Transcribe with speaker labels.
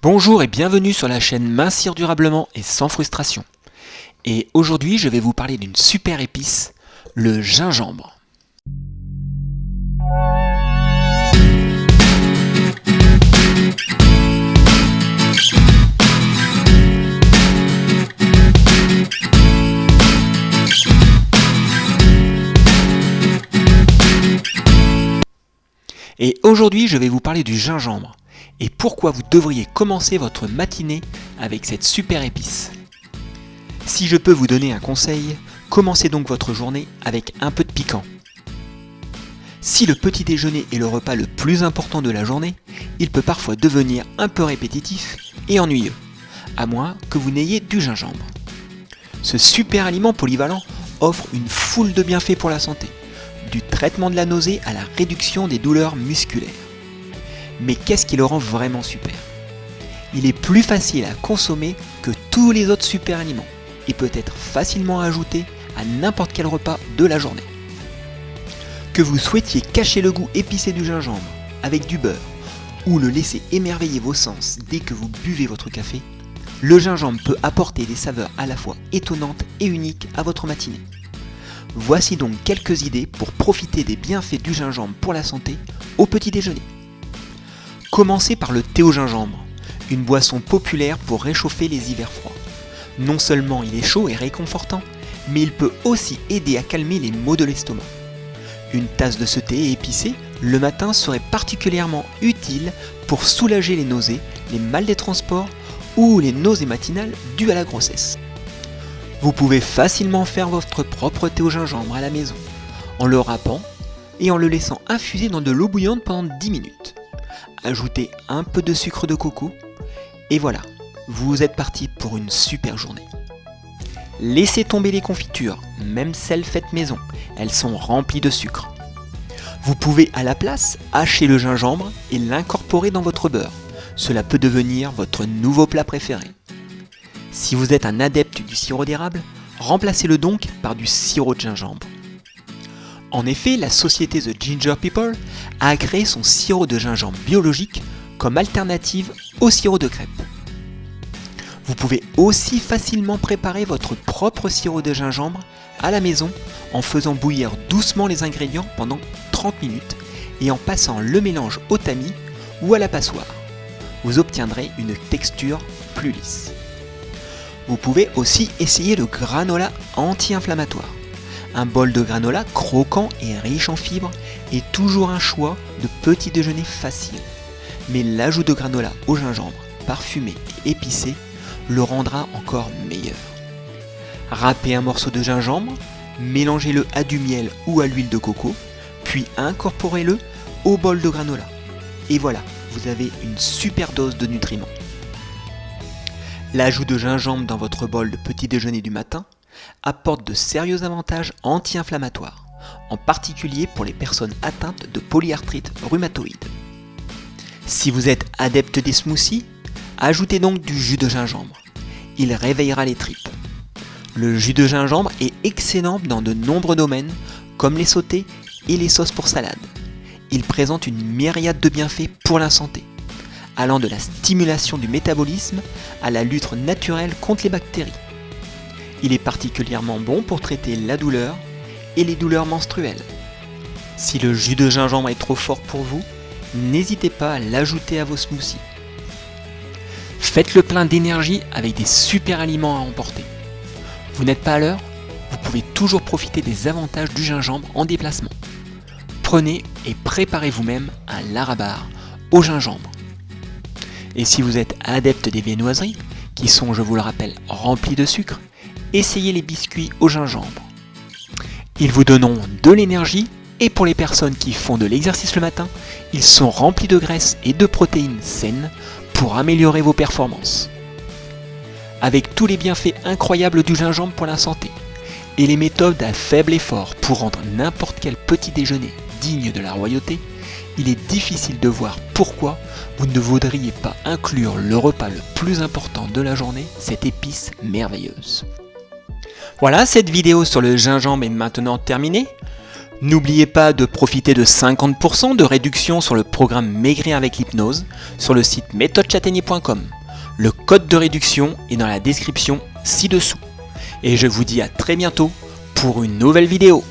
Speaker 1: Bonjour et bienvenue sur la chaîne Mincir durablement et sans frustration. Et aujourd'hui, je vais vous parler d'une super épice, le gingembre. Et aujourd'hui, je vais vous parler du gingembre et pourquoi vous devriez commencer votre matinée avec cette super épice. Si je peux vous donner un conseil, commencez donc votre journée avec un peu de piquant. Si le petit déjeuner est le repas le plus important de la journée, il peut parfois devenir un peu répétitif et ennuyeux, à moins que vous n'ayez du gingembre. Ce super aliment polyvalent offre une foule de bienfaits pour la santé, du traitement de la nausée à la réduction des douleurs musculaires. Mais qu'est-ce qui le rend vraiment super ? Il est plus facile à consommer que tous les autres super aliments et peut être facilement ajouté à n'importe quel repas de la journée. Que vous souhaitiez cacher le goût épicé du gingembre avec du beurre ou le laisser émerveiller vos sens dès que vous buvez votre café, le gingembre peut apporter des saveurs à la fois étonnantes et uniques à votre matinée. Voici donc quelques idées pour profiter des bienfaits du gingembre pour la santé au petit déjeuner. Commencez par le thé au gingembre, une boisson populaire pour réchauffer les hivers froids. Non seulement il est chaud et réconfortant, mais il peut aussi aider à calmer les maux de l'estomac. Une tasse de ce thé épicé le matin serait particulièrement utile pour soulager les nausées, les mal des transports ou les nausées matinales dues à la grossesse. Vous pouvez facilement faire votre propre thé au gingembre à la maison, en le râpant et en le laissant infuser dans de l'eau bouillante pendant 10 minutes. Ajoutez un peu de sucre de coco et voilà, vous êtes parti pour une super journée. Laissez tomber les confitures, même celles faites maison, elles sont remplies de sucre. Vous pouvez à la place hacher le gingembre et l'incorporer dans votre beurre. Cela peut devenir votre nouveau plat préféré. Si vous êtes un adepte du sirop d'érable, remplacez-le donc par du sirop de gingembre. En effet, la société The Ginger People a créé son sirop de gingembre biologique comme alternative au sirop de crêpe. Vous pouvez aussi facilement préparer votre propre sirop de gingembre à la maison en faisant bouillir doucement les ingrédients pendant 30 minutes et en passant le mélange au tamis ou à la passoire. Vous obtiendrez une texture plus lisse. Vous pouvez aussi essayer le granola anti-inflammatoire. Un bol de granola croquant et riche en fibres est toujours un choix de petit déjeuner facile. Mais l'ajout de granola au gingembre, parfumé et épicé, le rendra encore meilleur. Râpez un morceau de gingembre, mélangez-le à du miel ou à l'huile de coco, puis incorporez-le au bol de granola. Et voilà, vous avez une super dose de nutriments. L'ajout de gingembre dans votre bol de petit déjeuner du matin apporte de sérieux avantages anti-inflammatoires, en particulier pour les personnes atteintes de polyarthrite rhumatoïde. Si vous êtes adepte des smoothies, ajoutez donc du jus de gingembre. Il réveillera les tripes. Le jus de gingembre est excellent dans de nombreux domaines, comme les sautés et les sauces pour salade. Il présente une myriade de bienfaits pour la santé, allant de la stimulation du métabolisme à la lutte naturelle contre les bactéries. Il est particulièrement bon pour traiter la douleur et les douleurs menstruelles. Si le jus de gingembre est trop fort pour vous, n'hésitez pas à l'ajouter à vos smoothies. Faites le plein d'énergie avec des super aliments à emporter. Vous n'êtes pas à l'heure ? Vous pouvez toujours profiter des avantages du gingembre en déplacement. Prenez et préparez vous-même un larabar au gingembre. Et si vous êtes adepte des viennoiseries, qui sont, je vous le rappelle, remplies de sucre, essayez les biscuits au gingembre. Ils vous donneront de l'énergie et pour les personnes qui font de l'exercice le matin, ils sont remplis de graisse et de protéines saines pour améliorer vos performances. Avec tous les bienfaits incroyables du gingembre pour la santé et les méthodes à faible effort pour rendre n'importe quel petit déjeuner digne de la royauté, il est difficile de voir pourquoi vous ne voudriez pas inclure le repas le plus important de la journée, cette épice merveilleuse. Voilà, cette vidéo sur le gingembre est maintenant terminée. N'oubliez pas de profiter de 50% de réduction sur le programme Maigrir avec l'hypnose sur le site méthodechataignée.com. Le code de réduction est dans la description ci-dessous. Et je vous dis à très bientôt pour une nouvelle vidéo.